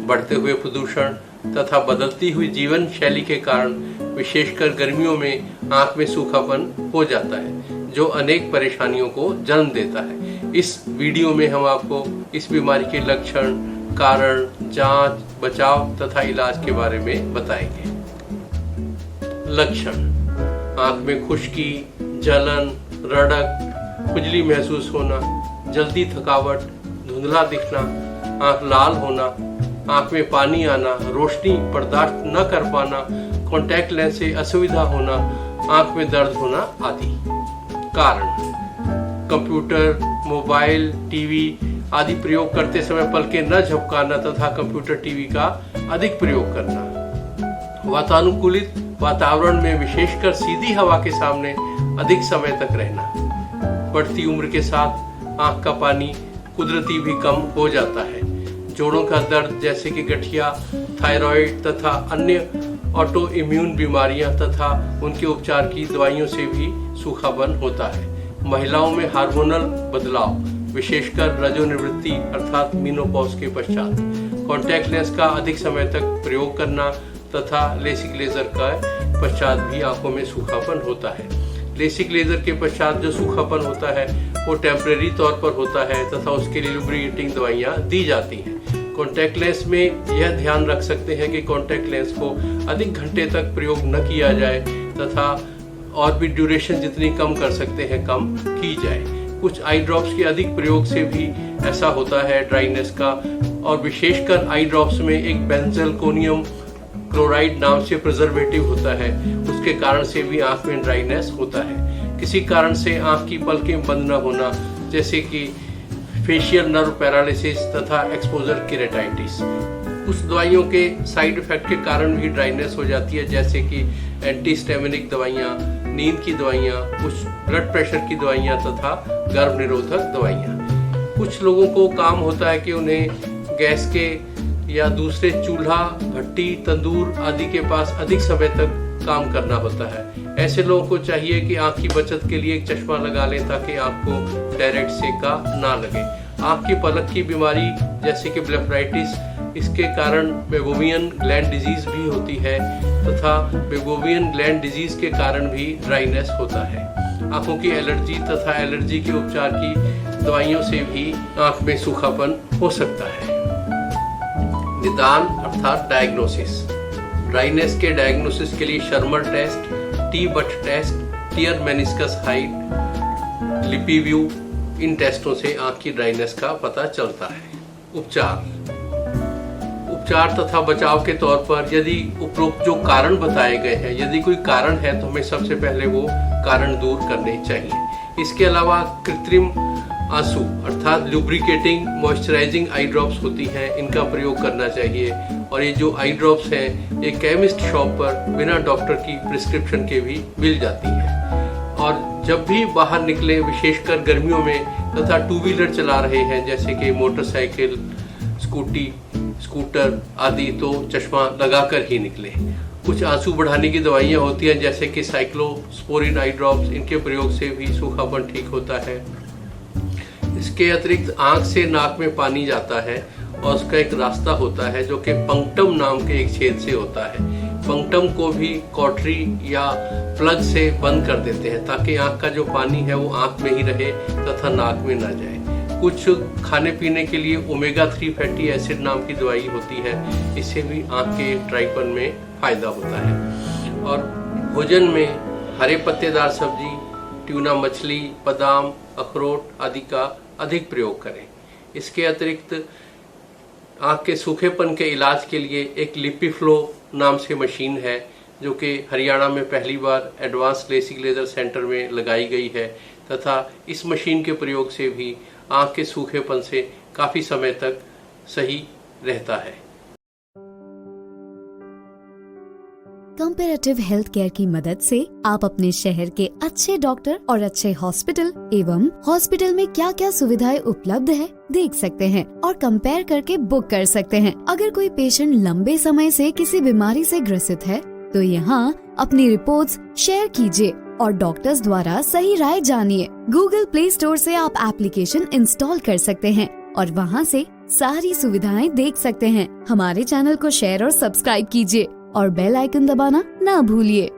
बढ़ते हुए प्रदूषण तथा बदलती हुई जीवन शैली के कारण विशेषकर गर्मियों में आंख में सूखापन हो जाता है, जो अनेक परेशानियों को जन्म देता है। इस वीडियो में हम आपको इस बीमारी के लक्षण, कारण, जांच, बचाव तथा इलाज के बारे में बताएंगे। लक्षण: आंख में खुश्की, जलन, रड़क, खुजली महसूस होना, जल्दी थकावट, धुंधला दिखना, आंख लाल होना, आंख में पानी आना, रोशनी बर्दाश्त न कर पाना, कॉन्टैक्ट लेंस से असुविधा होना, आंख में दर्द होना आदि। कारण: कंप्यूटर, मोबाइल, टीवी आदि प्रयोग करते समय पलकें न झपकाना तथा कंप्यूटर, टीवी का अधिक प्रयोग करना। वातानुकूलित वातावरण में विशेषकर सीधी हवा के सामने अधिक समय तक रहना। बढ़ती उम्र के साथ आंख का पानी कुदरती भी कम हो जाता है। जोड़ों का दर्द जैसे कि गठिया, थायराइड तथा अन्य ऑटो इम्यून बीमारियां तथा उनके उपचार की दवाइयों से भी सूखापन होता है। महिलाओं में हार्मोनल बदलाव, विशेषकर रजोनिवृत्ति अर्थात मेनोपॉज के पश्चात, कॉन्टैक्ट लेंस का अधिक समय तक प्रयोग करना तथा लेसिक लेजर का पश्चात भी आंखों में सूखापन होता है। लेसिक लेजर के पश्चात जो सूखापन होता है वो टेम्परेरी तौर पर होता है तथा उसके लिए लुब्रिकेटिंग दवाइयाँ दी जाती हैं। कॉन्टैक्ट लेंस में यह ध्यान रख सकते हैं कि कॉन्टैक्ट लेंस को अधिक घंटे तक प्रयोग न किया जाए तथा और भी ड्यूरेशन जितनी कम कर सकते हैं कम की जाए। कुछ आई ड्रॉप्स के अधिक प्रयोग से भी ऐसा होता है ड्राइनेस का, और विशेषकर आई ड्रॉप्स में एक बेंजलकोनियम क्लोराइड नाम से प्रिजर्वेटिव होता है, उसके कारण से भी आंख में ड्राइनेस होता है। किसी कारण से आंख की पलकें बंद न होना जैसे कि फेशियल नर्व पैरालिसिस तथा एक्सपोजर केरेटाइटिस। कुछ दवाइयों के साइड इफेक्ट के कारण भी ड्राइनेस हो जाती है जैसे कि एंटीस्टेमिनिक दवाइयाँ, नींद की दवाइयाँ, कुछ ब्लड प्रेशर की दवाइयाँ तथा गर्भ निरोधक दवाइयाँ। कुछ लोगों को काम होता है कि उन्हें गैस के या दूसरे चूल्हा, भट्टी, तंदूर आदि के पास अधिक समय तक काम करना होता है। ऐसे लोगों को चाहिए कि आंख की बचत के लिए एक चश्मा लगा लें ताकि आपको डायरेक्ट सेका ना लगे। आंख की पलक की बीमारी जैसे कि ब्लेफराइटिस, इसके कारण बेगोवियन ग्लैंड डिजीज भी होती है तथा बेगोवियन ग्लैंड डिजीज के कारण भी ड्राइनेस होता है। आंखों की एलर्जी तथा एलर्जी के उपचार की दवाइयों से भी आंख में सूखापन हो सकता है। निदान अर्थात डायग्नोसिस: ड्राइनेस के डायग्नोसिस के लिए Schirmer test, T BUT test, tear meniscus height, LipiView, इन टेस्टों से आंख की ड्राइनेस का पता चलता है। उपचार तथा बचाव के तौर पर यदि उपरोक्त जो कारण बताए गए हैं, यदि कोई कारण है तो हमें सबसे पहले वो कारण दूर करने चाहिए। इसके अलावा कृत्रिम आंसू अर्थात लुब्रिकेटिंग मॉइस्चराइजिंग आई ड्रॉप्स होती हैं, इनका प्रयोग करना चाहिए। और ये जो आई ड्रॉप्स हैं ये केमिस्ट शॉप पर बिना डॉक्टर की प्रिस्क्रिप्शन के भी मिल जाती हैं। और जब भी बाहर निकले, विशेषकर गर्मियों में तथा टू व्हीलर चला रहे हैं जैसे कि मोटरसाइकिल, स्कूटी, स्कूटर आदि, तो चश्मा लगाकर ही निकले। कुछ आंसू बढ़ाने की दवाइयाँ होती हैं जैसे कि साइक्लोस्पोरिन आई ड्रॉप्स, इनके प्रयोग से भी सूखापन ठीक होता है। इसके अतिरिक्त आंख से नाक में पानी जाता है और उसका एक रास्ता होता है जो कि पंक्टम नाम के एक छेद से होता है। पंक्टम को भी कॉटरी या प्लग से बंद कर देते हैं ताकि आंख का जो पानी है वो आंख में ही रहे तथा नाक में ना जाए। कुछ खाने पीने के लिए ओमेगा 3 फैटी एसिड नाम की दवाई होती है, इससे भी आंख के ड्राईपन में फायदा होता है। और भोजन में हरे पत्तेदार सब्जी, ट्यूना मछली, बादाम, अखरोट आदि का अधिक प्रयोग करें। इसके अतिरिक्त आंख के सूखेपन के इलाज के लिए एक लिपीफ्लो नाम से मशीन है जो कि हरियाणा में पहली बार एडवांस लेसिक लेजर सेंटर में लगाई गई है तथा इस मशीन के प्रयोग से भी आंख के सूखेपन से काफ़ी समय तक सही रहता है। कंपैरेटिव हेल्थ केयर की मदद से आप अपने शहर के अच्छे डॉक्टर और अच्छे हॉस्पिटल एवं हॉस्पिटल में क्या क्या सुविधाएं उपलब्ध है देख सकते हैं और कंपेयर करके बुक कर सकते हैं। अगर कोई पेशेंट लंबे समय से किसी बीमारी से ग्रसित है तो यहाँ अपनी रिपोर्ट्स शेयर कीजिए और डॉक्टर्स द्वारा सही राय जानिए। गूगल प्ले स्टोर से आप एप्लीकेशन इंस्टॉल कर सकते हैं और वहाँ से सारी सुविधाएं देख सकते हैं। हमारे चैनल को शेयर और सब्सक्राइब कीजिए और बेल आइकन दबाना ना भूलिए।